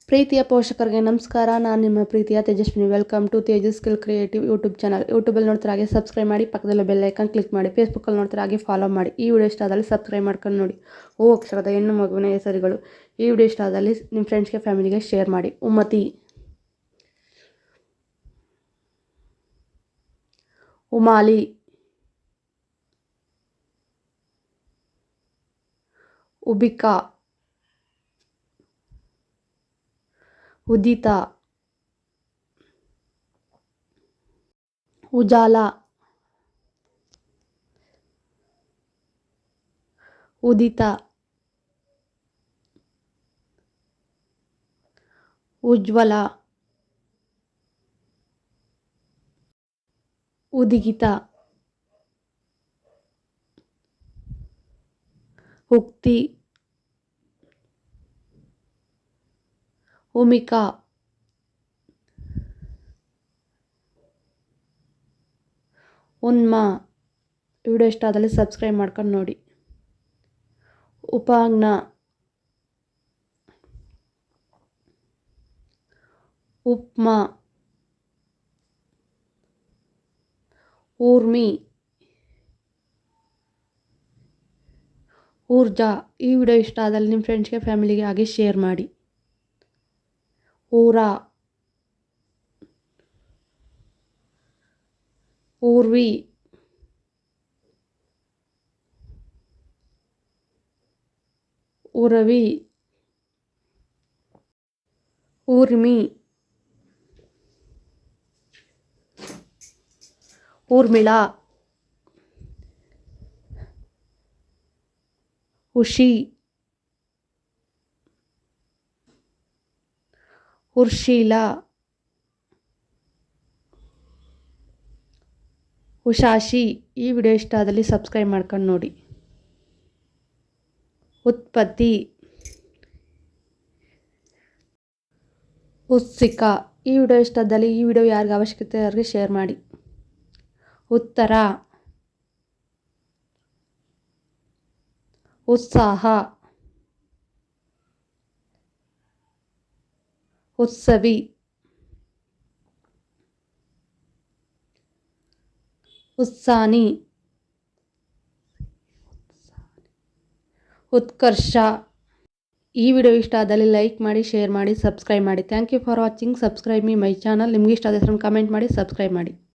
ಪ್ರೀತಿಯ ಪೋಷಕರಿಗೆ ನಮಸ್ಕಾರ. ನಾನು ನಿಮ್ಮ ಪ್ರೀತಿಯ Tejaswini. Welcome to Tejas skill creative YouTube channel. ಯೂಟ್ಯೂಬಲ್ಲಿ ನೋಡ್ತಾರೆ ಹಾಗೆ ಸಬ್ಸ್ಕ್ರೈಬ್ ಮಾಡಿ, ಪಕ್ಕದಲ್ಲಿ ಬೆಲ್ ಐಕಾನ್ ಕ್ಲಿಕ್ ಮಾಡಿ. ಫೇಸ್ಬುಕ್ಕಲ್ಲಿ ನೋಡ್ತಾರೆ ಹಾಗೆ ಫಾಲೋ ಮಾಡಿ. ಈ ವಿಡಿಯೋ ಇಷ್ಟ ಆದಲ್ಲಿ ಸಬ್ಸ್ಕ್ರೈಬ್ ಮಾಡ್ಕೊಂಡು ನೋಡಿ. ಓ ಅಕ್ಷರದ ಹೆಣ್ಣು ಮಗುವಿನ ಹೆಸರುಗಳು. ಈ ವಿಡಿಯೋ ಇಷ್ಟ ಆದಲ್ಲಿ ನಿಮ್ಮ ಫ್ರೆಂಡ್ಸ್ಗೆ, ಫ್ಯಾಮಿಲಿಗೆ ಶೇರ್ ಮಾಡಿ. ಉಮ್ಮತಿ, ಉಮಾಲಿ, ಉಬಿಕಾ, ಉದಿತಾ, ಉಜಾಲಾ, ಉದಿತಾ, ಉಜ್ವಲ, ಉದಿಗಿತ, ಉಕ್ತಿ, ಉಮಿಕಾ, ಉನ್ಮಾ. ವಿಡಿಯೋ ಇಷ್ಟ ಆದಲ್ಲಿ ಸಬ್ಸ್ಕ್ರೈಬ್ ಮಾಡ್ಕೊಂಡು ನೋಡಿ. ಉಪಾಂಗ್ನ, ಉಪ್ಮಾ, ಊರ್ಮಿ, ಊರ್ಜಾ. ಈ ವಿಡಿಯೋ ಇಷ್ಟ ಆದಲ್ಲಿ ನಿಮ್ಮ ಫ್ರೆಂಡ್ಸ್ಗೆ, ಫ್ಯಾಮಿಲಿಗೆ ಹಾಗೆ ಶೇರ್ ಮಾಡಿ. ಊರಾ, ಊರ್ವಿ, ಉರವಿ, ಊರ್ಮಿ, ಊರ್ಮಿಳಾ, ಉಷಿ, ಉರ್ಶೀಲಾ, ಉಷಾಶಿ. ಈ ವಿಡಿಯೋ ಇಷ್ಟ ಆದಲ್ಲಿ ಸಬ್ಸ್ಕ್ರೈಬ್ ಮಾಡ್ಕೊಂಡು ನೋಡಿ. ಉತ್ಪತ್ತಿ, ಉತ್ಸಿಕಾ. ಈ ವಿಡಿಯೋ ಇಷ್ಟ ಆದಲ್ಲಿ ಈ ವಿಡಿಯೋ ಯಾರಿಗೆ ಅವಶ್ಯಕತೆ ಅವ್ರಿಗೆ ಶೇರ್ ಮಾಡಿ. ಉತ್ತರ, ಉತ್ಸಾಹ, ಉತ್ಸವಿ, ಉತ್ಸಾನಿ, ಉತ್ಕರ್ಷ. ಈ ವಿಡಿಯೋ ಇಷ್ಟ ಆದಲ್ಲಿ ಲೈಕ್ ಮಾಡಿ, ಶೇರ್ ಮಾಡಿ, ಸಬ್ಸ್ಕ್ರೈಬ್ ಮಾಡಿ. Thank you for watching. Subscribe my channel. ನಿಮ್ಗೆ ಇಷ್ಟ ಆದ ಹೆಸರನ್ನು ಕಮೆಂಟ್ ಮಾಡಿ, ಸಬ್ಸ್ಕ್ರೈಬ್ ಮಾಡಿ.